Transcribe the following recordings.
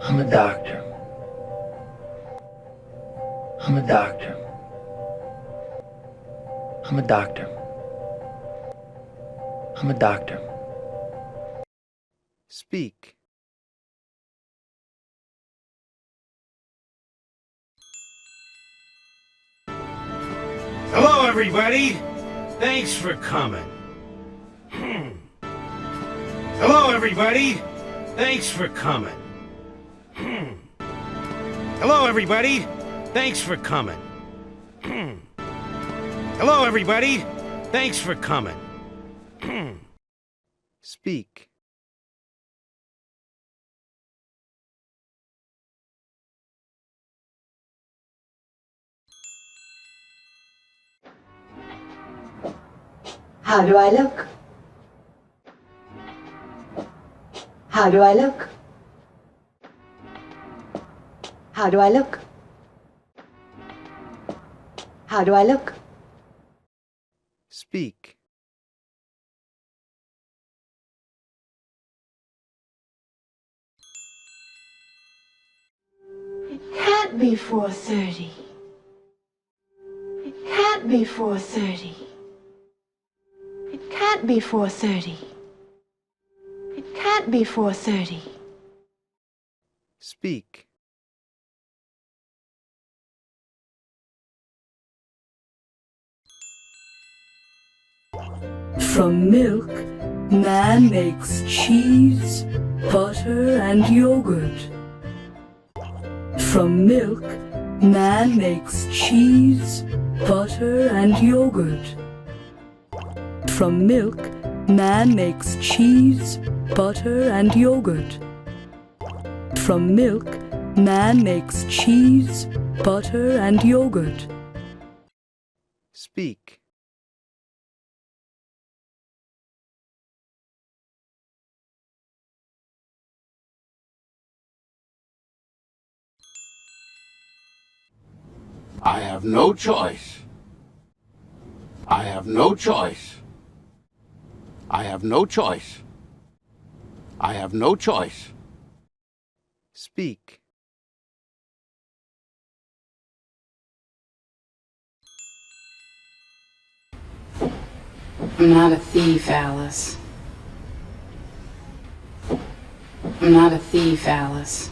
I'm a doctor. I'm a doctor. I'm a doctor. I'm a doctor. Speak. Hello, everybody. Thanks for coming. Hello, everybody. Thanks for coming. Hello, everybody. Thanks for coming. Hello, everybody. Thanks for coming. Speak. How do I look? How do I look? How do I look? How do I look? Speak. It can't be 4:30. It can't be 4:30. It can't be 4:30. It can't be 4:30. Speak. From milk, man makes cheese, butter, and yogurt. From milk, man makes cheese, butter, and yogurt. From milk, man makes cheese, butter, and yogurt. From milk, man makes cheese, butter, and yogurt. Speak. I have no choice. I have no choice. I have no choice. I have no choice. Speak. I'm not a thief, Alice. I'm not a thief, Alice.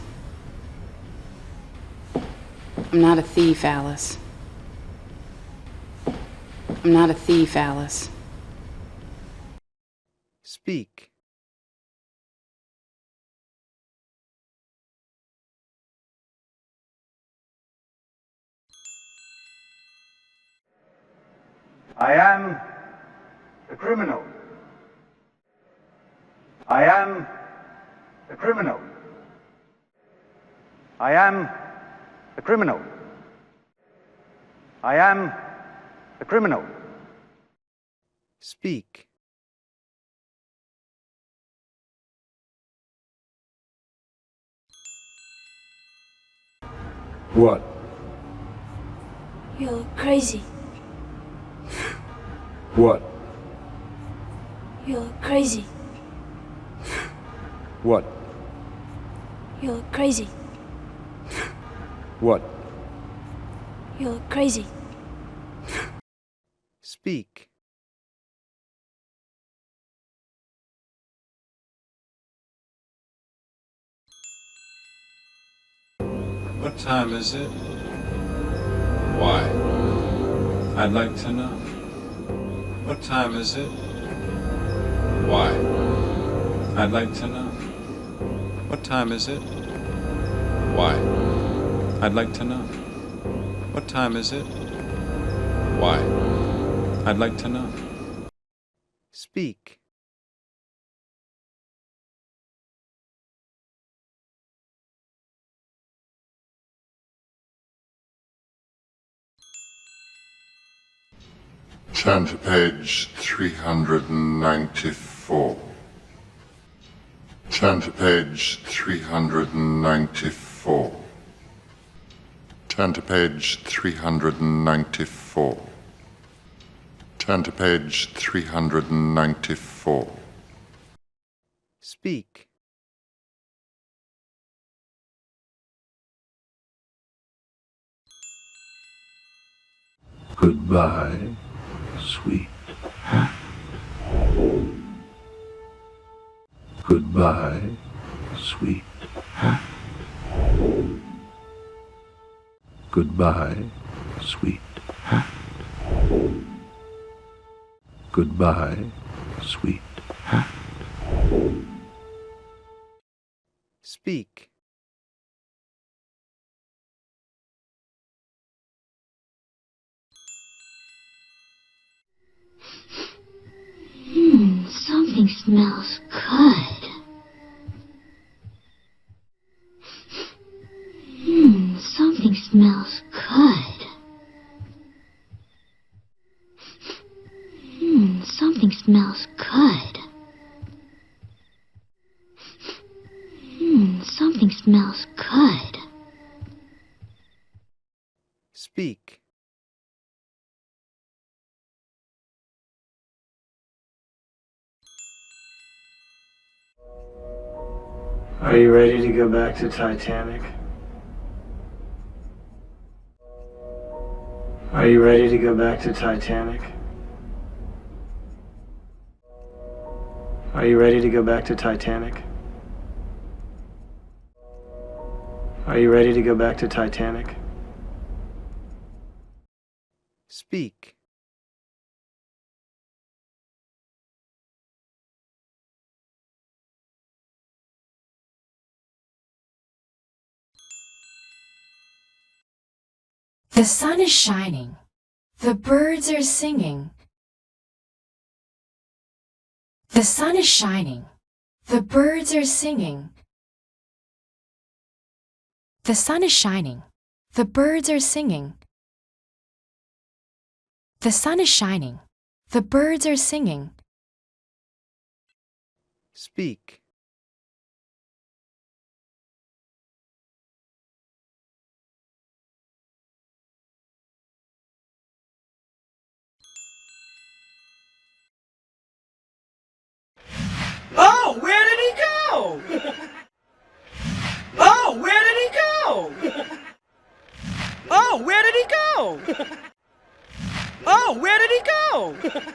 I'm not a thief, Alice. I'm not a thief, Alice. Speak. I am the criminal. I am the criminal. I am the criminal. I am the criminal. Speak. What? You're crazy. What? You're crazy. What? You're crazy. What? You're crazy. Speak. What time is it? Why? I'd like to know. What time is it? Why? I'd like to know. What time is it? Why? I'd like to know. What time is it? Why? I'd like to know. Speak. Turn to page 394. Turn to page 394. Turn to page 394. Turn to page 394. Speak. Goodbye, sweet. Goodbye, sweet. Goodbye, sweet. Goodbye, sweet. Speak. Something smells good. Something smells good. Something smells good. Something smells good. Speak. Are you ready to go back to Titanic? Are you ready to go back to Titanic? Are you ready to go back to Titanic? Are you ready to go back to Titanic? Speak. The sun is shining. The birds are singing. The sun is shining. The birds are singing. The sun is shining. The birds are singing. The sun is shining. The birds are singing. Speak. Oh, where did he go? Oh, where did he go? Oh, where did he go? Oh, where did he go?